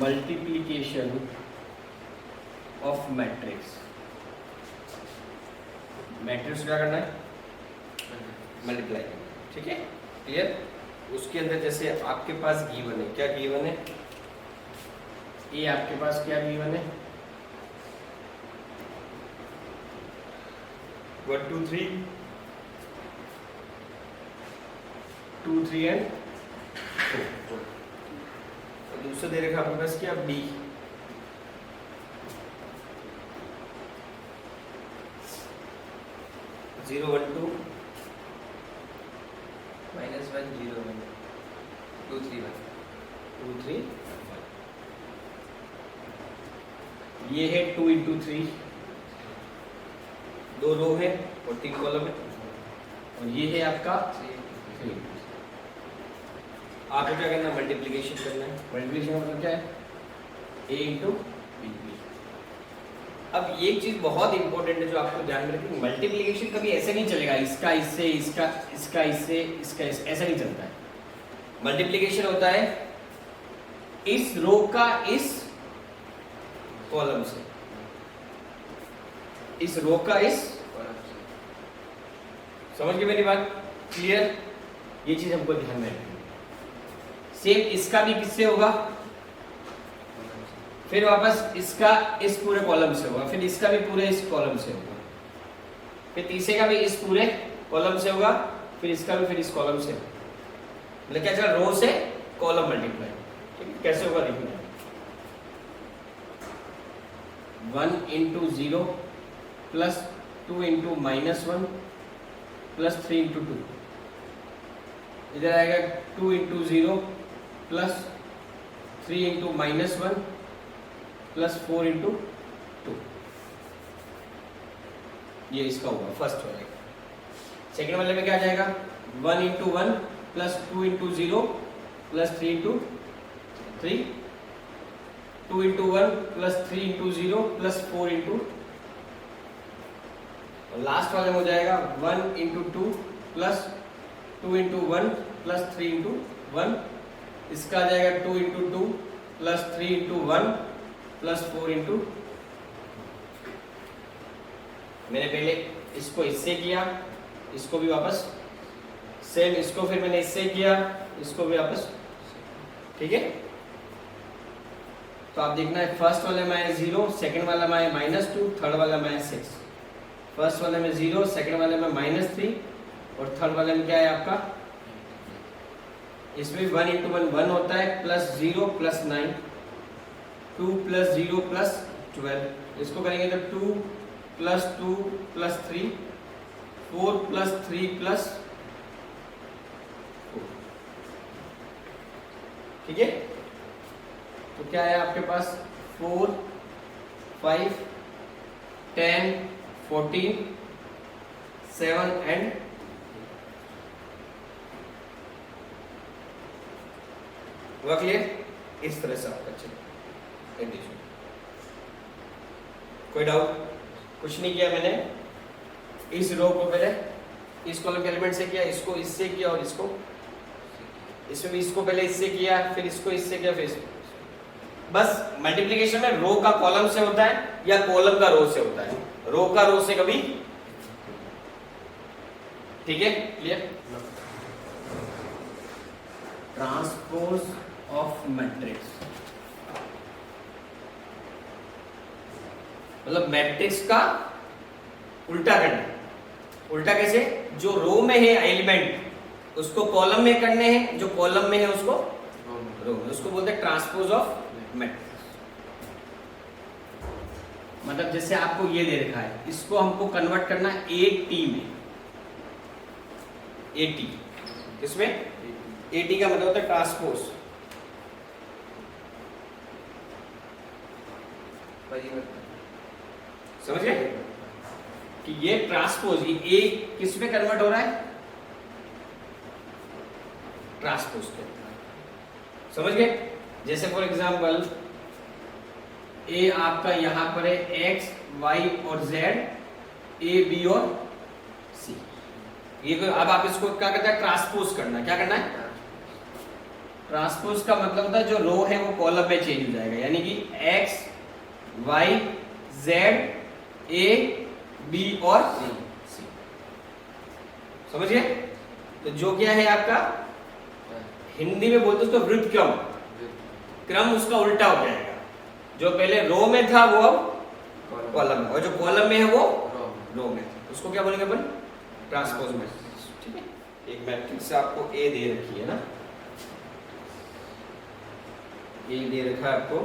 Multiplication of matrix. Matrix क्या करना है? मल्टीप्लाई करना। ठीक है, क्लियर? उसके अंदर जैसे आपके पास गिवन है, क्या गिवन है? ये आपके पास क्या गिवन है? 1 2 3 2 3 एंड 4। दूसरा दे रखा आपके पास क्या? बी। जीरो 1 2 -1 0 1 2 3 1 2 3 ये है 2 इंटू 3, 2 रो है और 3 कॉलम है, और ये है आपका 3। आपको क्या करना है? मल्टीप्लिकेशन करना है। मल्टीप्लिकेशन का मतलब क्या है? a into B. अब एक चीज बहुत इंपॉर्टेंट है जो आपको ध्यान में रखनी, मल्टीप्लिकेशन कभी ऐसे नहीं चलेगा इसका इससे, इसका इसका इससे, इसका इससे, ऐसा नहीं चलता है। मल्टीप्लिकेशन होता है इस रो का इस कॉलम से, इस रो का इस। समझ गए मेरी बात? क्लियर? ये चीज हमको ध्यान में रखनी। सेम इसका भी किससे होगा? फिर वापस इसका इस पूरे कॉलम से होगा, फिर इसका भी पूरे इस कॉलम से होगा, फिर तीसरे का भी इस पूरे कॉलम से होगा, फिर इसका भी फिर इस कॉलम से। मतलब क्या चला? रो से कॉलम मल्टीप्लाई। ठीक है, कैसे होगा देखिए। 1 into 0 plus 2 into -1 plus 3 into 2। इधर आएगा 2 into 0 plus 3 into -1 plus 4 into 2। ये इसका होगा फर्स्ट वाले। सेकेंड वाले में क्या आ जाएगा? 1 into 1 plus 2 into 0 plus 3 into 3, 2 into 1 plus 3 into 0 plus 4 into, और लास्ट वाले में हो जाएगा 1 into 2 plus 2 into 1 plus 3 into 1। इसका आ जाएगा 2 into 2 plus 3 into 1 plus 4 into. मैंने पहले इसको इससे किया, इसको भी वापस सेम, इसको फिर मैंने इससे किया, इसको भी वापस। ठीक है, तो आप देखना है फर्स्ट वाले में है 0, सेकंड वाला में है -2, थर्ड वाला में है 6। फर्स्ट वाले में 0, सेकंड वाले में -3 और थर्ड वाले में क्या है आपका? इसमें 1 इंटू 1 1 होता है, प्लस 0 प्लस 9, 2 प्लस 0 प्लस 12। इसको करेंगे तो 2 प्लस 2 प्लस 3, 4 प्लस 3 प्लस 4। ठीक है, तो क्या है आपके पास? 4 5 10 14 7 एंड 8। हुआ क्लियर? इस तरह से आपका चलेगा एडिशन। कोई डाउट? कुछ नहीं किया मैंने। इस रो को पहले इस कॉलम के एलिमेंट से किया, इसको इससे किया और इसको इसमें भी इसको पहले इससे किया, फिर इसको इससे किया, फिर इसको। बस मल्टीप्लिकेशन में रो का कॉलम से होता है या कॉलम का रो से होता है, रो का रो से कभी। ठीक है, क्लियर? ट्रांसपोज ऑफ मैट्रिक्स मतलब मैट्रिक्स का उल्टा करना। उल्टा कैसे? जो रो में है एलिमेंट उसको कॉलम में करने हैं, जो कॉलम में है उसको रो में। उसको बोलते हैं ट्रांसपोज ऑफ मैट्रिक्स। मतलब जैसे आपको ये दे रखा है, इसको हमको कन्वर्ट करना ए टी में। ए टी किसमें? ए टी का मतलब होता है ट्रांसपोज। समझ गए कि ये ट्रांसपोज, ये ए किस में कन्वर्ट हो रहा है? ट्रांसपोज के। समझ गए? जैसे फॉर एग्जांपल ए आपका यहां पर है एक्स वाई और जेड, ए बी और सी। ये अब आप इसको क्या करते हैं? ट्रांसपोज करना। क्या करना है? ट्रांसपोज का मतलब होता है जो रो है वो कॉलम में चेंज हो जाएगा, यानी कि X Y Z A B और सी। समझिए? तो जो क्या है आपका, हिंदी में बोलते उसको वृत्त क्रम, क्रम उसका उल्टा हो जाएगा। जो पहले रो में था वो अब कॉलम में, और जो कॉलम में है वो रो में। उसको क्या बोलेंगे अपन? Transpose matrix. ठीक है, एक मैट्रिक्स आपको ए दे रखी है ना, ए दे रखा है आपको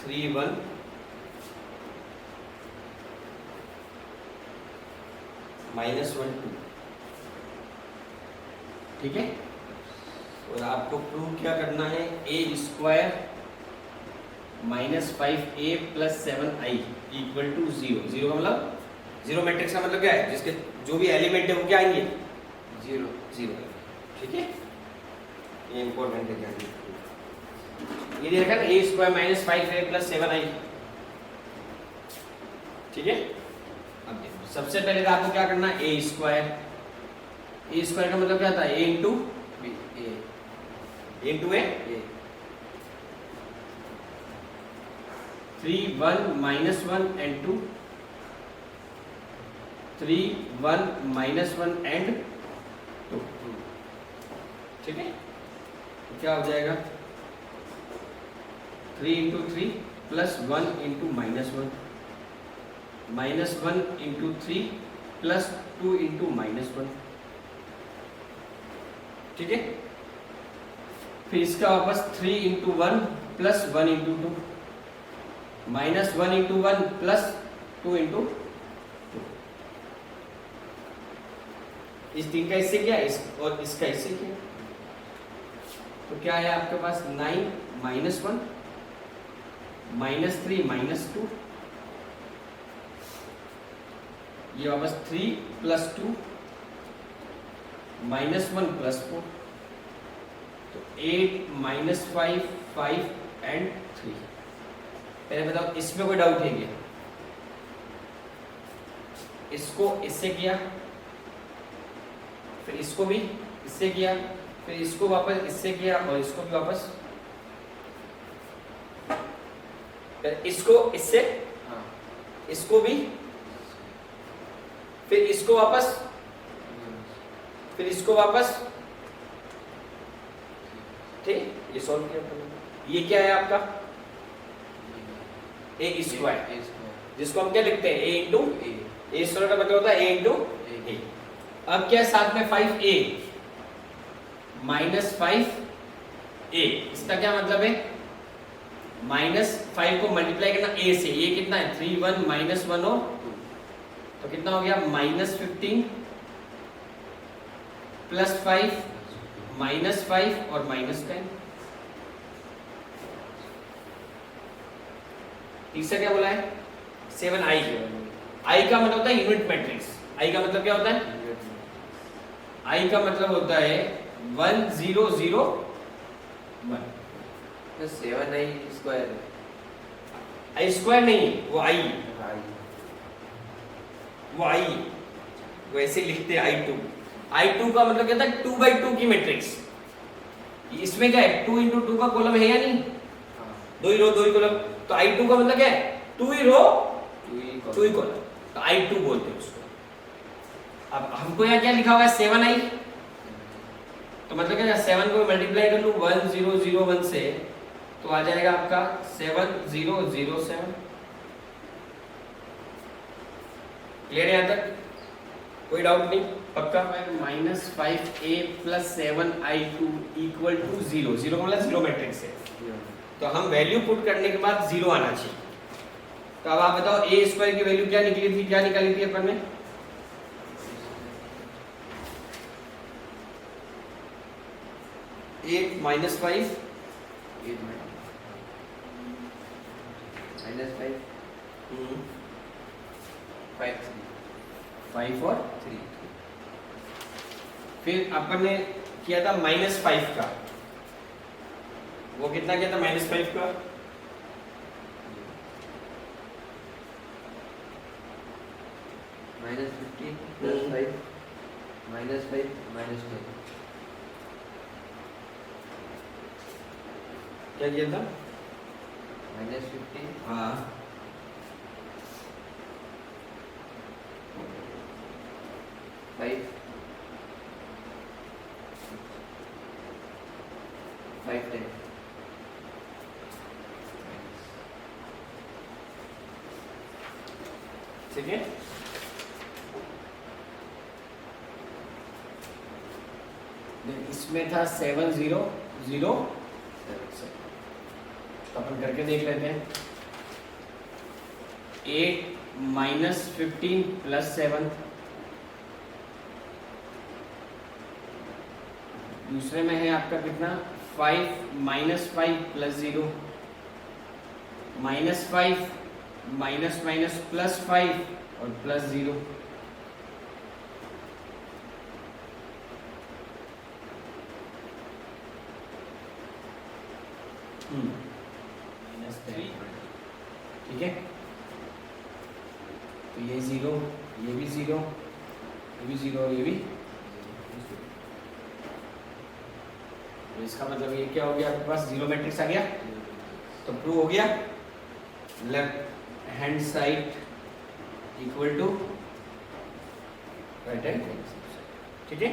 3 1 -1 2। ठीक है, और आपको प्रूव क्या करना है, a² -5a + 7i = 0। 0 का मतलब, जीरो मैट्रिक्स का मतलब क्या है, जिसके जो भी एलिमेंट है वो क्या आएंगे? 0। ठीक है, ये इंपॉर्टेंट है। क्या ये देखा ना, a² -5a + 7i। ठीक है, अब देखो सबसे पहले तो आपको क्या करना है, a² का मतलब क्या था, a × b, a × a 3 1 -1 and 2 3 1 -1 and 2। ठीक है, तो क्या हो जाएगा, 3 × 3 + 1 × -1 -1 × 3 + 2 × -1। ठीक है, फिर इसका वापस 3 × 1 + 1 × 2 -1 × 1 + 2 × 2। इस तीन का इससे क्या है, और इसका इससे क्या, तो क्या है आपके पास 9 -1 -3 -2, ये वापस 3 + 2 -1 + 4, तो 8 -5 5 and 3। पहले बताओ इसमें कोई डाउट है क्या? इसको इससे किया, फिर इसको भी इससे किया, फिर इसको वापस इससे किया, और इसको भी वापस, फिर इसको इससे, इसको भी, फिर इसको वापस, फिर इसको वापस। ठीक, ये सॉल्व किया। ये क्या है आपका, a², जिसको हम क्या लिखते हैं, a × a² का मतलब होता है a × a। अब क्या साथ में 5a -5a, इसका क्या मतलब है, -5 को मल्टीप्लाई करना a से, ये कितना है 3 1 -1 और 2, तो कितना हो गया -15 + 5 -5 और -10। तीसरा क्या बोला है, 7i। i का मतलब होता है यूनिट मैट्रिक्स। i का मतलब क्या होता है, i का मतलब होता है 1 0 0 1। तो 7i स्क्वायर, i² नहीं, वो i, वो i, वैसे लिखते हैं i2। i2 का मतलब क्या था, 2/2 की मैट्रिक्स। इसमें क्या है, 2 × 2 का कॉलम है या नहीं, 2 ही रो 2 ही कॉलम, तो i2 का मतलब क्या है, 2 ही रो 2 ही कॉलम, तो i2 बोलते हैं उसको। अब हमको यहाँ क्या लिखा हुआ है, 7i, तो मतलब क्या, 7 को मल्टीप्लाई कर लूं 1 0 0 1 से, तो आ जाएगा आपका 7 0 0 7। क्लियर है यहाँ तक, कोई डाउट नहीं, पक्का? -5a + 7i2 = 0। 0 का मतलब जीरो मैट्रिक्स है, तो हम वैल्यू पुट करने के बाद 0 आना चाहिए। तो अब आप बताओ a² की वैल्यू क्या निकली थी, क्या निकाली थी अपन ने, 8 - 5 -5 5 5 और 3। फिर अपन ने किया था -5 का, वो कितना किया था -5 का, -15 + 5 -5 -10 क्या किया था? -15 हाँ 5 5 10 ठीक है। इसमें था 7 0 0, तो अपन करके देख लेते हैं। 8 - 15 + 7, दूसरे में है आपका कितना? 5 - 5 + 0, -5 +5 और +0। -3, ठीक है। तो ये 0, ये भी 0, ये भी 0, ये भी। तो इसका मतलब ये क्या हो गया आपके पास? जीरो मैट्रिक्स आ गया। तो प्रूव हो गया left hand side equal to right hand, ठीक है।